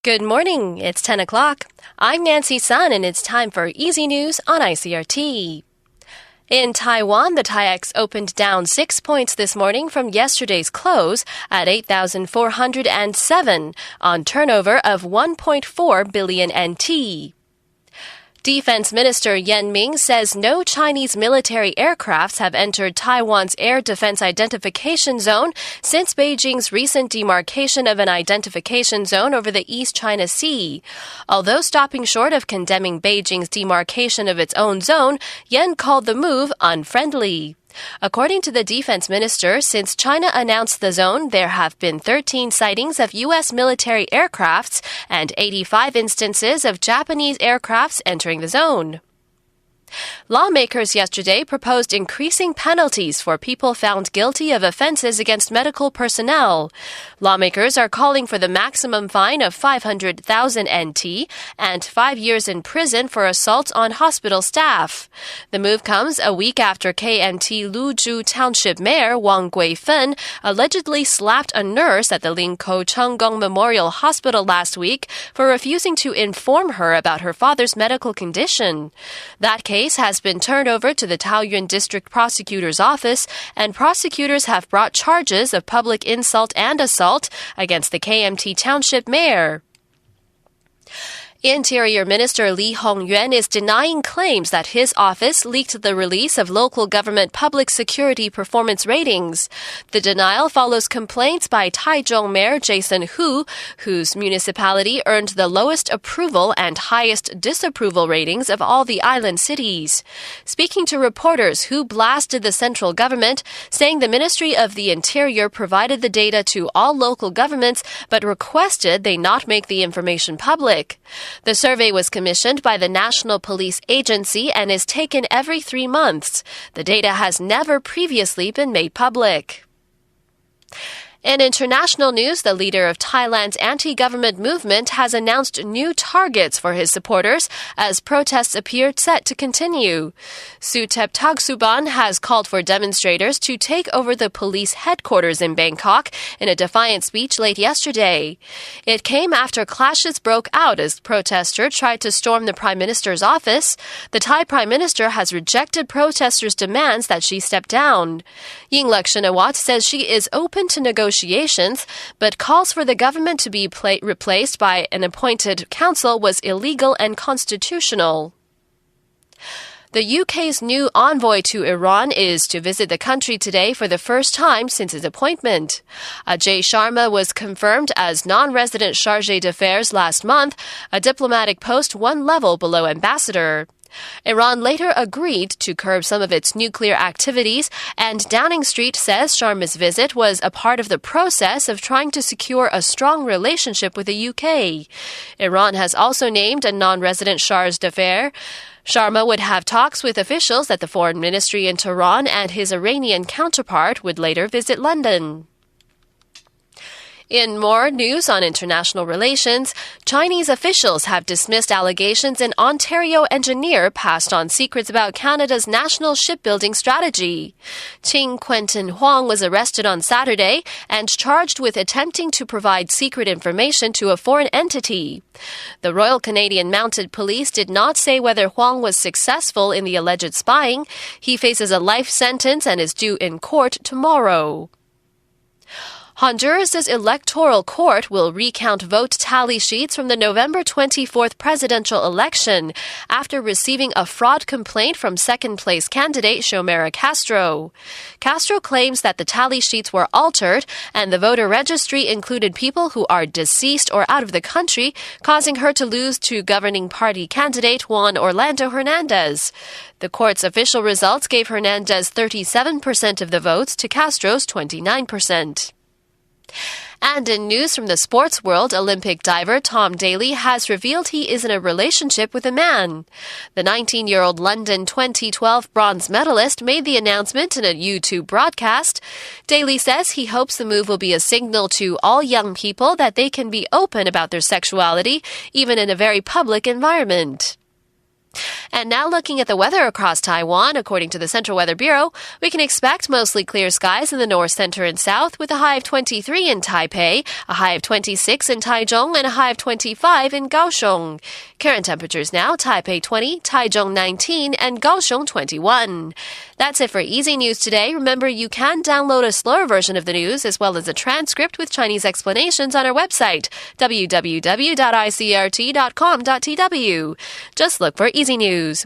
Good morning. It's 10 o'clock. I'm Nancy Sun, and it's time for Easy News on ICRT. In Taiwan, the TAIEX opened down 6 points this morning from yesterday's close at 8,407 on turnover of 1.4 billion NT. Defense Minister Yan Ming says no Chinese military aircrafts have entered Taiwan's air defense identification zone since Beijing's recent demarcation of an identification zone over the East China Sea. Although stopping short of condemning Beijing's demarcation of its own zone, Yan called the move unfriendly. According to the defense minister, since China announced the zone, there have been 13 sightings of U.S. military aircrafts and 85 instances of Japanese aircrafts entering the zone. Lawmakers yesterday proposed increasing penalties for people found guilty of offenses against medical personnel. Lawmakers are calling for the maximum fine of 500,000 NT and 5 years in prison for assault on hospital staff. The move comes a week after KMT Luzhu Township Mayor Wang Guifen allegedly slapped a nurse at the Linkou Chenggong Memorial Hospital last week for refusing to inform her about her father's medical condition. That case has been turned over to the Taoyuan District Prosecutor's Office, and prosecutors have brought charges of public insult and assault against the KMT Township Mayor. Interior Minister Li Hongyuan is denying claims that his office leaked the release of local government public security performance ratings. The denial follows complaints by Taichung Mayor Jason Hu, whose municipality earned the lowest approval and highest disapproval ratings of all the island cities. Speaking to reporters, Hu blasted the central government, saying the Ministry of the Interior provided the data to all local governments but requested they not make the information public. The survey was commissioned by the National Police Agency and is taken every 3 months. The data has never previously been made public. In international news, the leader of Thailand's anti-government movement has announced new targets for his supporters as protests appear set to continue. Suthep Thaugsuban has called for demonstrators to take over the police headquarters in Bangkok in a defiant speech late yesterday. It came after clashes broke out as protesters tried to storm the Prime Minister's office. The Thai Prime Minister has rejected protesters' demands that she step down. Yingluck Shinawat says she is open to negotiations, but calls for the government to be replaced by an appointed council was illegal and constitutional. The UK's new envoy to Iran is to visit the country today for the first time since his appointment. Ajay Sharma was confirmed as non-resident chargé d'affaires last month, a diplomatic post one level below ambassador. Iran later agreed to curb some of its nuclear activities, and Downing Street says Sharma's visit was a part of the process of trying to secure a strong relationship with the UK. Iran has also named a non-resident chargé d'affaires. Sharma would have talks with officials at the Foreign Ministry in Tehran, and his Iranian counterpart would later visit London. In more news on international relations, Chinese officials have dismissed allegations an Ontario engineer passed on secrets about Canada's national shipbuilding strategy. Qing Quentin Huang was arrested on Saturday and charged with attempting to provide secret information to a foreign entity. The Royal Canadian Mounted Police did not say whether Huang was successful in the alleged spying. He faces a life sentence and is due in court tomorrow. Honduras's electoral court will recount vote tally sheets from the November 24th presidential election after receiving a fraud complaint from second-place candidate Xiomara Castro. Castro claims that the tally sheets were altered and the voter registry included people who are deceased or out of the country, causing her to lose to governing party candidate Juan Orlando Hernandez. The court's official results gave Hernandez 37% of the votes to Castro's 29%. And in news from the sports world, Olympic diver Tom Daley has revealed he is in a relationship with a man. The 19-year-old London 2012 bronze medalist made the announcement in a YouTube broadcast. Daley says he hopes the move will be a signal to all young people that they can be open about their sexuality, even in a very public environment. And now looking at the weather across Taiwan, according to the Central Weather Bureau, we can expect mostly clear skies in the north, center, and south with a high of 23 in Taipei, a high of 26 in Taichung, and a high of 25 in Kaohsiung. Current temperatures now, Taipei 20, Taichung 19, and Kaohsiung 21. That's it for Easy News today. Remember, you can download a slower version of the news as well as a transcript with Chinese explanations on our website, www.icrt.com.tw. Just look for Easy News.